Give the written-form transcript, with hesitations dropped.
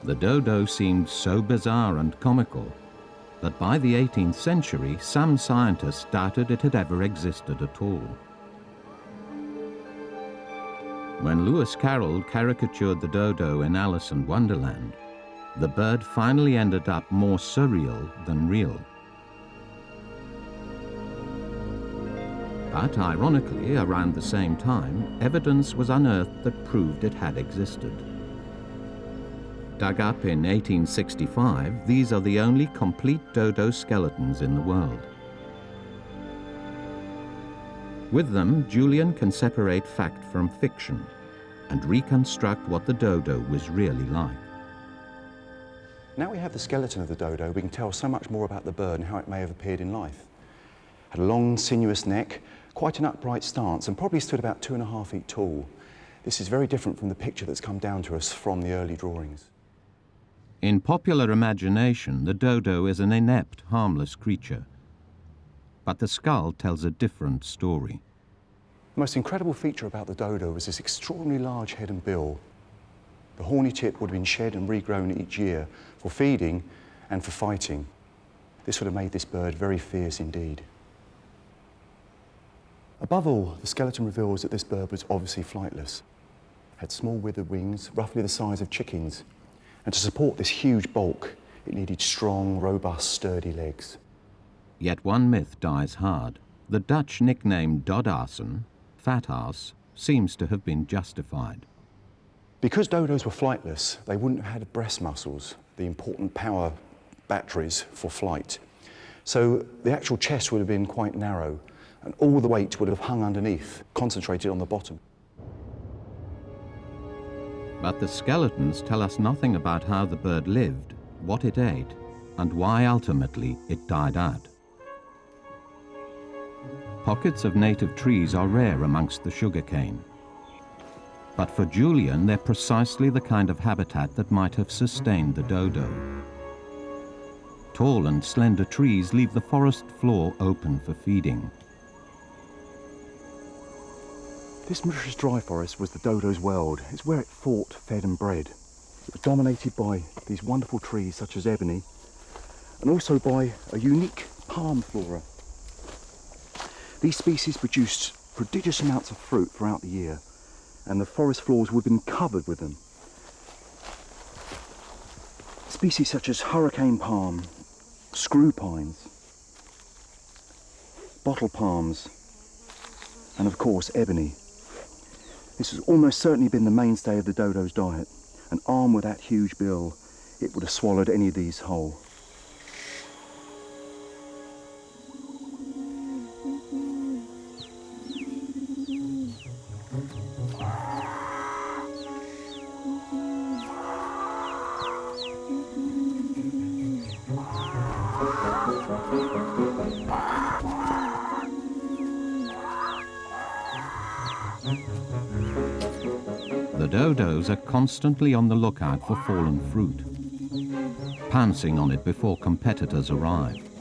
The dodo seemed so bizarre and comical that by the 18th century, some scientists doubted it had ever existed at all. When Lewis Carroll caricatured the dodo in Alice in Wonderland, the bird finally ended up more surreal than real. But ironically, around the same time, evidence was unearthed that proved it had existed. Dug up in 1865, these are the only complete dodo skeletons in the world. With them, Julian can separate fact from fiction and reconstruct what the dodo was really like. Now we have the skeleton of the dodo, we can tell so much more about the bird and how it may have appeared in life. Had a long, sinuous neck, quite an upright stance, and probably stood about 2.5 feet tall. This is very different from the picture that's come down to us from the early drawings. In popular imagination, the dodo is an inept, harmless creature. But the skull tells a different story. The most incredible feature about the dodo was this extraordinarily large head and bill. The horny tip would have been shed and regrown each year for feeding and for fighting. This would have made this bird very fierce indeed. Above all, the skeleton reveals that this bird was obviously flightless. Had small withered wings, roughly the size of chickens. And to support this huge bulk, it needed strong, robust, sturdy legs. Yet one myth dies hard. The Dutch nickname Dodassen, fat ass, seems to have been justified. Because dodos were flightless, they wouldn't have had breast muscles, the important power batteries for flight. So the actual chest would have been quite narrow, and all the weight would have hung underneath, concentrated on the bottom. But the skeletons tell us nothing about how the bird lived, what it ate, and why ultimately it died out. Pockets of native trees are rare amongst the sugarcane. But for Julian, they're precisely the kind of habitat that might have sustained the dodo. Tall and slender trees leave the forest floor open for feeding. This Mauritius dry forest was the dodo's world. It's where it fought, fed and bred. It was dominated by these wonderful trees such as ebony, and also by a unique palm flora. These species produced prodigious amounts of fruit throughout the year, and the forest floors would have been covered with them. Species such as hurricane palm, screw pines, bottle palms, and of course ebony. This has almost certainly been the mainstay of the dodo's diet, and armed with that huge bill, it would have swallowed any of these whole. The dodos are constantly on the lookout for fallen fruit, pouncing on it before competitors arrive.